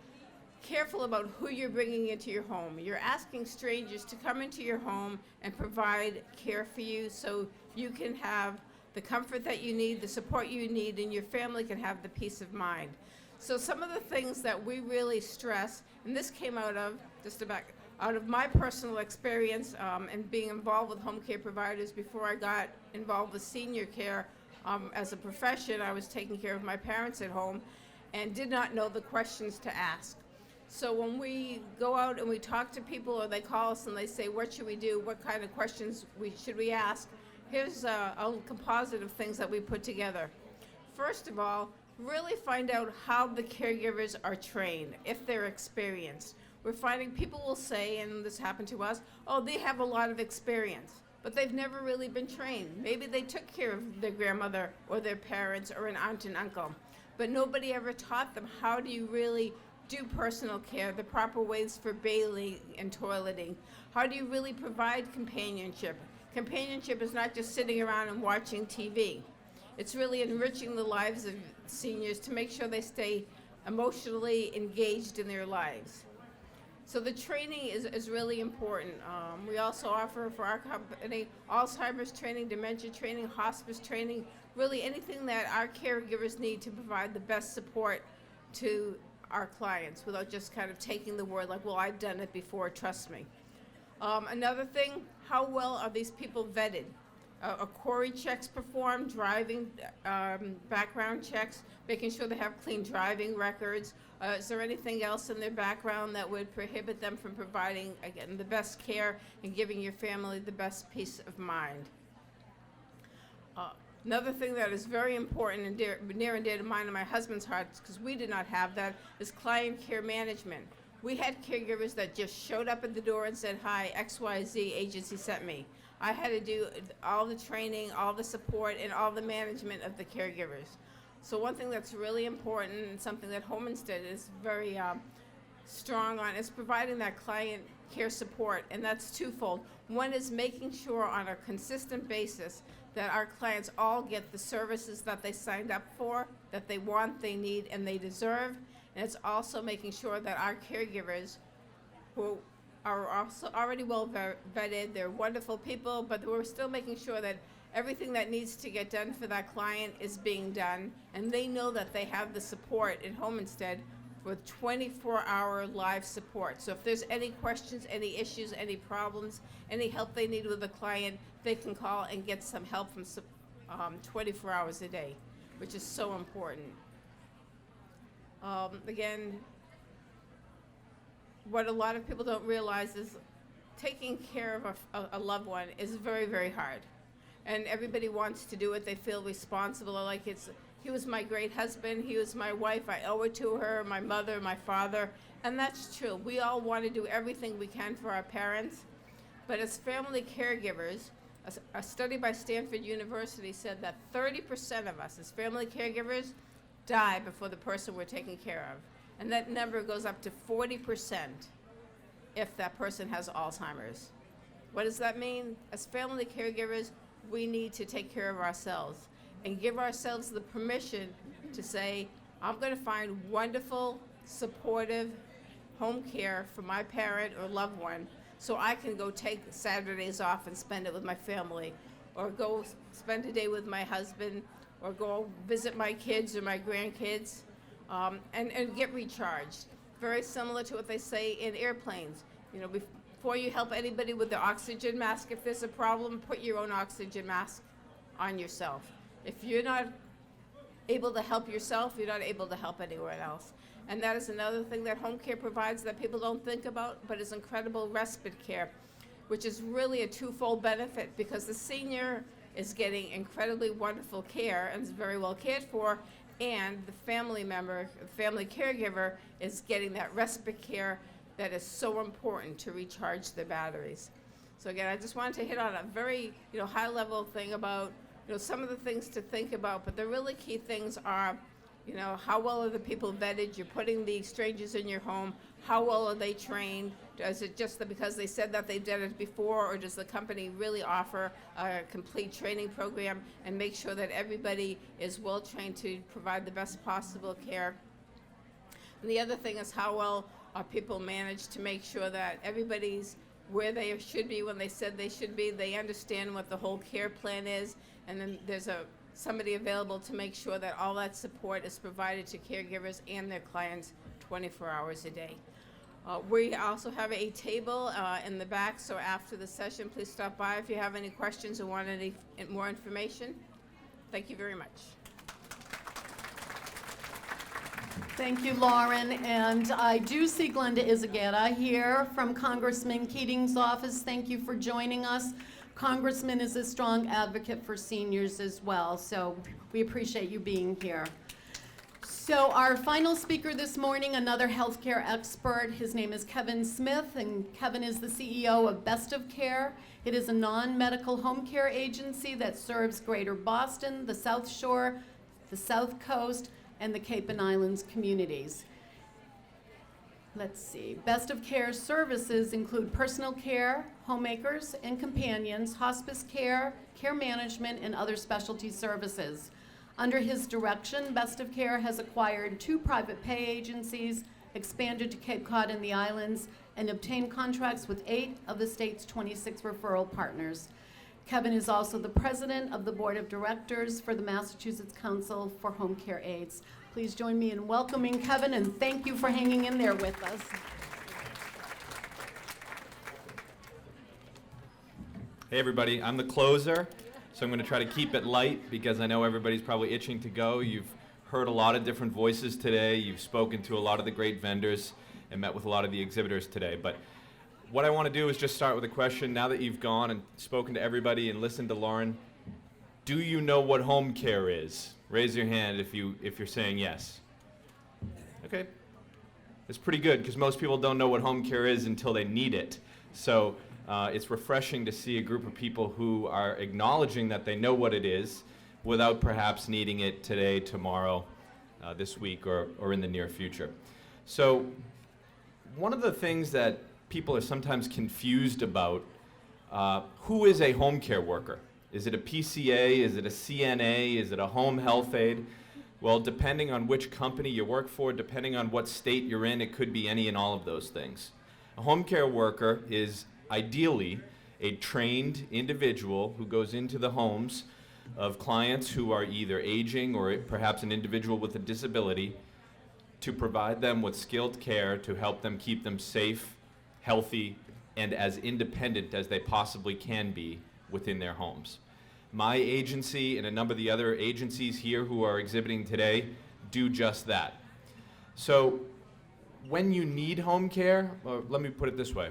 careful about who you're bringing into your home. You're asking strangers to come into your home and provide care for you so you can have the comfort that you need, the support you need, and your family can have the peace of mind. So some of the things that we really stress, and this came out of out of my personal experience and being involved with home care providers before I got involved with senior care. As a profession, I was taking care of my parents at home and did not know the questions to ask. So when we go out and we talk to people or they call us and they say, what should we do? What kind of questions should we ask? Here's a composite of things that we put together. First of all, really find out how the caregivers are trained, if they're experienced. We're finding people will say, and this happened to us, oh, they have a lot of experience, but they've never really been trained. Maybe they took care of their grandmother or their parents or an aunt and uncle, but nobody ever taught them how do you really do personal care, the proper ways for bathing and toileting. How do you really provide companionship? Companionship is not just sitting around and watching TV. It's really enriching the lives of seniors to make sure they stay emotionally engaged in their lives. So the training is really important. We also offer for our company Alzheimer's training, dementia training, hospice training, really anything that our caregivers need to provide the best support to our clients without just kind of taking the word like, well, I've done it before, trust me. Another thing, how well are these people vetted? A query checks performed, driving background checks, making sure they have clean driving records. Is there anything else in their background that would prohibit them from providing, again, the best care and giving your family the best peace of mind? Another thing that is very important and near and dear to mine and my husband's heart, because we did not have that, is client care management. We had caregivers that just showed up at the door and said, hi, XYZ agency sent me. I had to do all the training, all the support, and all the management of the caregivers. So one thing that's really important and something that Home Instead is very strong on is providing that client care support, and that's twofold. One is making sure on a consistent basis that our clients all get the services that they signed up for, that they want, they need, and they deserve. And it's also making sure that our caregivers, who are also already well vetted, they're wonderful people, but we're still making sure that everything that needs to get done for that client is being done, and they know that they have the support at Home Instead with 24-hour live support. So if there's any questions, any issues, any problems, any help they need with a client, they can call and get some help from 24 hours a day, which is so important. Again, what a lot of people don't realize is taking care of a loved one is very, very hard. And everybody wants to do it. They feel responsible. Like he was my great husband. He was my wife. I owe it to her, my mother, my father. And that's true. We all want to do everything we can for our parents. But as family caregivers, a study by Stanford University said that 30% of us as family caregivers die before the person we're taking care of. And that number goes up to 40% if that person has Alzheimer's. What does that mean? As family caregivers, we need to take care of ourselves and give ourselves the permission to say, I'm going to find wonderful, supportive home care for my parent or loved one so I can go take Saturdays off and spend it with my family, or go spend a day with my husband, or go visit my kids or my grandkids, and get recharged. Very similar to what they say in airplanes. You know, before you help anybody with their oxygen mask, if there's a problem, put your own oxygen mask on yourself. If you're not able to help yourself, you're not able to help anyone else. And that is another thing that home care provides that people don't think about, but is incredible respite care, which is really a twofold benefit, because the senior is getting incredibly wonderful care and is very well cared for, and the family member, the family caregiver, is getting that respite care that is so important to recharge their batteries. So again, I just wanted to hit on a very, high-level thing about, some of the things to think about, but the really key things are, how well are the people vetted? You're putting the strangers in your home. How well are they trained? Is it just because they said that they've done it before, or does the company really offer a complete training program and make sure that everybody is well trained to provide the best possible care? And the other thing is, how well are people managed to make sure that everybody's where they should be when they said they should be? They understand what the whole care plan is, and then there's somebody available to make sure that all that support is provided to caregivers and their clients 24 hours a day. We also have a table in the back, so after the session, please stop by if you have any questions or want any more information. Thank you very much. Thank you, Lauren. And I do see Glenda Izageta here from Congressman Keating's office. Thank you for joining us. Congressman is a strong advocate for seniors as well, so we appreciate you being here. So our final speaker this morning, another healthcare expert. His name is Kevin Smith, and Kevin is the CEO of Best of Care. It is a non-medical home care agency that serves Greater Boston, the South Shore, the South Coast, and the Cape and Islands communities. Let's see. Best of Care services include personal care, homemakers and companions, hospice care, care management, and other specialty services. Under his direction, Best of Care has acquired 2 private pay agencies, expanded to Cape Cod and the islands, and obtained contracts with 8 of the state's 26 referral partners. Kevin is also the president of the board of directors for the Massachusetts Council for Home Care Aides. Please join me in welcoming Kevin, and thank you for hanging in there with us. Hey everybody, I'm the closer, so I'm going to try to keep it light because I know everybody's probably itching to go. You've heard a lot of different voices today. You've spoken to a lot of the great vendors and met with a lot of the exhibitors today. But what I want to do is just start with a question. Now that you've gone and spoken to everybody and listened to Lauren, do you know what home care is? Raise your hand if you're saying yes. Okay. It's pretty good because most people don't know what home care is until they need it. So it's refreshing to see a group of people who are acknowledging that they know what it is without perhaps needing it today, tomorrow, this week, or in the near future. So one of the things that people are sometimes confused about, who is a home care worker? Is it a PCA? Is it a CNA? Is it a home health aide? Well, depending on which company you work for, depending on what state you're in, it could be any and all of those things. A home care worker is ideally a trained individual who goes into the homes of clients who are either aging or perhaps an individual with a disability to provide them with skilled care to help them keep them safe, healthy, and as independent as they possibly can be within their homes. My agency and a number of the other agencies here who are exhibiting today do just that. So when you need home care, or let me put it this way.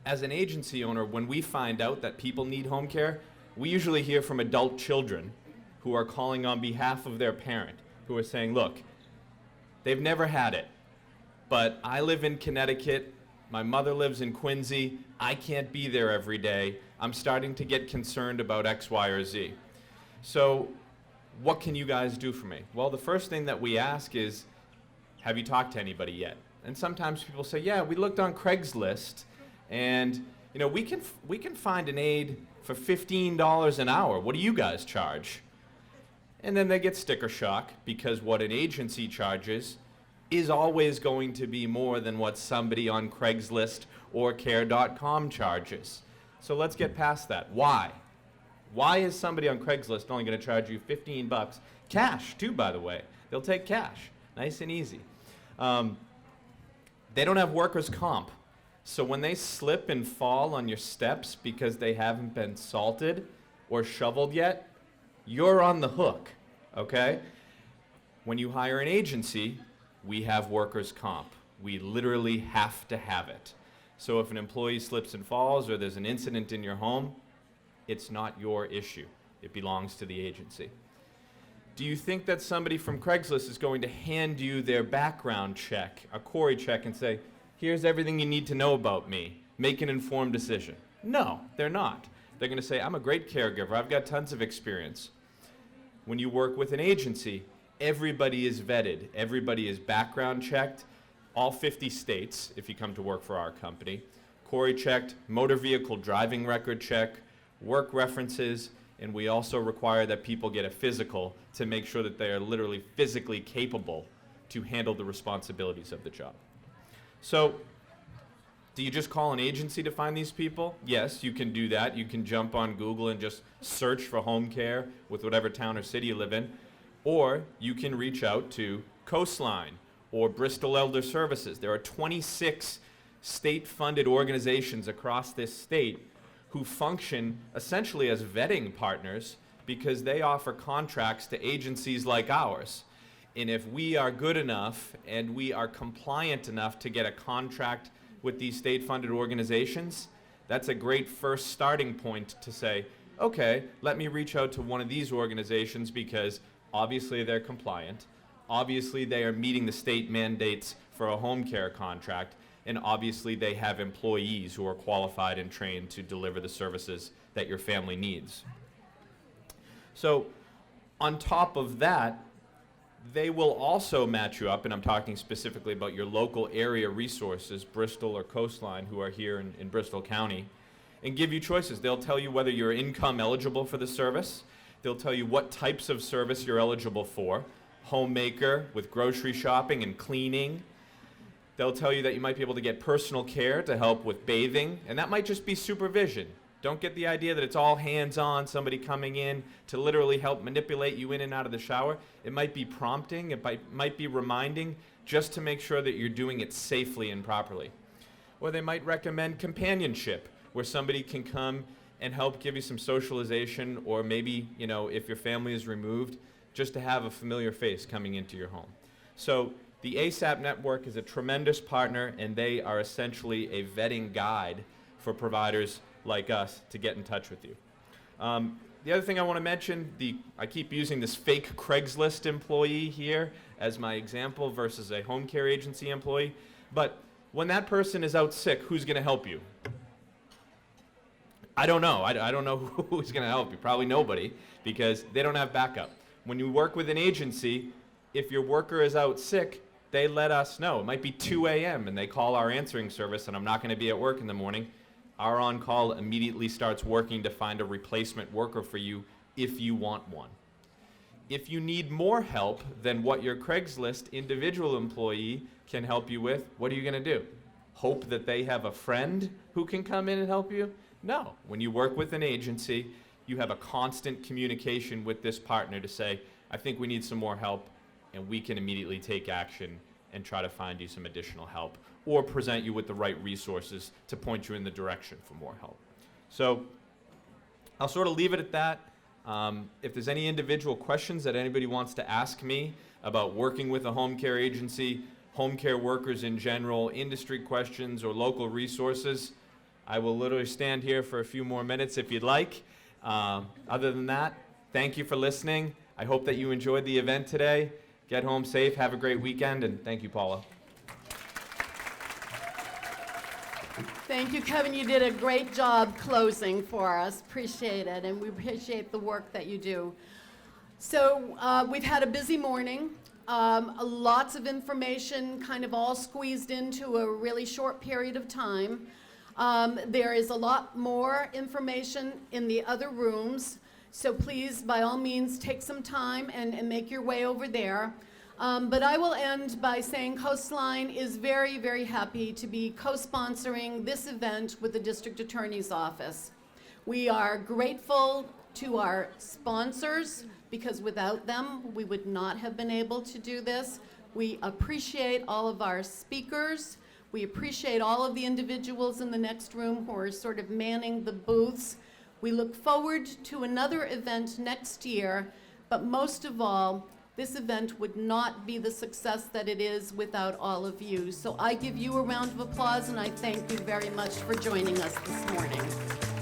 As an agency owner, when we find out that people need home care, we usually hear from adult children who are calling on behalf of their parent, who are saying, look, they've never had it, but I live in Connecticut, my mother lives in Quincy, I can't be there every day, I'm starting to get concerned about X, Y, or Z. So what can you guys do for me? Well, the first thing that we ask is, have you talked to anybody yet? And sometimes people say, yeah, we looked on Craigslist, and we can find an aide for $15 an hour. What do you guys charge? And then they get sticker shock, because what an agency charges is always going to be more than what somebody on Craigslist or care.com charges. So let's get past that. Why? Why is somebody on Craigslist only going to charge you $15? Cash, too, by the way. They'll take cash. Nice and easy. They don't have workers' comp. So when they slip and fall on your steps because they haven't been salted or shoveled yet, you're on the hook, okay? When you hire an agency, we have workers' comp. We literally have to have it. So if an employee slips and falls or there's an incident in your home, it's not your issue. It belongs to the agency. Do you think that somebody from Craigslist is going to hand you their background check, a Corey check, and say, here's everything you need to know about me, make an informed decision? No, they're not. They're going to say, I'm a great caregiver, I've got tons of experience. When you work with an agency, everybody is vetted, everybody is background checked, all 50 states, if you come to work for our company. Corey checked, motor vehicle driving record check, work references, and we also require that people get a physical to make sure that they are literally physically capable to handle the responsibilities of the job. So, do you just call an agency to find these people? Yes, you can do that. You can jump on Google and just search for home care with whatever town or city you live in. Or you can reach out to Coastline or Bristol Elder Services. There are 26 state-funded organizations across this state who function essentially as vetting partners because they offer contracts to agencies like ours. And if we are good enough and we are compliant enough to get a contract with these state-funded organizations, that's a great first starting point to say, okay, let me reach out to one of these organizations because obviously they're compliant, obviously they are meeting the state mandates for a home care contract, and obviously they have employees who are qualified and trained to deliver the services that your family needs. So on top of that, they will also match you up, and I'm talking specifically about your local area resources, Bristol or Coastline, who are here in Bristol County, and give you choices. They'll tell you whether you're income eligible for the service. They'll tell you what types of service you're eligible for. Homemaker with grocery shopping and cleaning. They'll tell you that you might be able to get personal care to help with bathing, and that might just be supervision. Don't get the idea that it's all hands-on, somebody coming in to literally help manipulate you in and out of the shower. It might be prompting, it might be reminding, just to make sure that you're doing it safely and properly. Or they might recommend companionship, where somebody can come and help give you some socialization, or maybe, if your family is removed, just to have a familiar face coming into your home. So the ASAP network is a tremendous partner, and they are essentially a vetting guide for providers like us to get in touch with you. The other thing I want to mention, I keep using this fake Craigslist employee here as my example versus a home care agency employee, but when that person is out sick, who's going to help you? I don't know. I don't know who's going to help you. Probably nobody, because they don't have backup. When you work with an agency, if your worker is out sick, they let us know. It might be 2 a.m. and they call our answering service, and I'm not going to be at work in the morning. Our on-call immediately starts working to find a replacement worker for you if you want one. If you need more help than what your Craigslist individual employee can help you with, what are you going to do? Hope that they have a friend who can come in and help you? No. When you work with an agency, you have a constant communication with this partner to say, I think we need some more help, and we can immediately take action and try to find you some additional help, or present you with the right resources to point you in the direction for more help. So I'll sort of leave it at that. If there's any individual questions that anybody wants to ask me about working with a home care agency, home care workers in general, industry questions, or local resources, I will literally stand here for a few more minutes if you'd like. Other than that, thank you for listening. I hope that you enjoyed the event today. Get home safe, have a great weekend, and thank you, Paula. Thank you, Kevin. You did a great job closing for us. Appreciate it, and we appreciate the work that you do. So we've had a busy morning. Lots of information kind of all squeezed into a really short period of time. There is a lot more information in the other rooms, so please, by all means, take some time and make your way over there. But I will end by saying Coastline is very, very happy to be co-sponsoring this event with the District Attorney's Office. We are grateful to our sponsors because without them, we would not have been able to do this. We appreciate all of our speakers. We appreciate all of the individuals in the next room who are sort of manning the booths. We look forward to another event next year, but most of all, this event would not be the success that it is without all of you. So I give you a round of applause and I thank you very much for joining us this morning.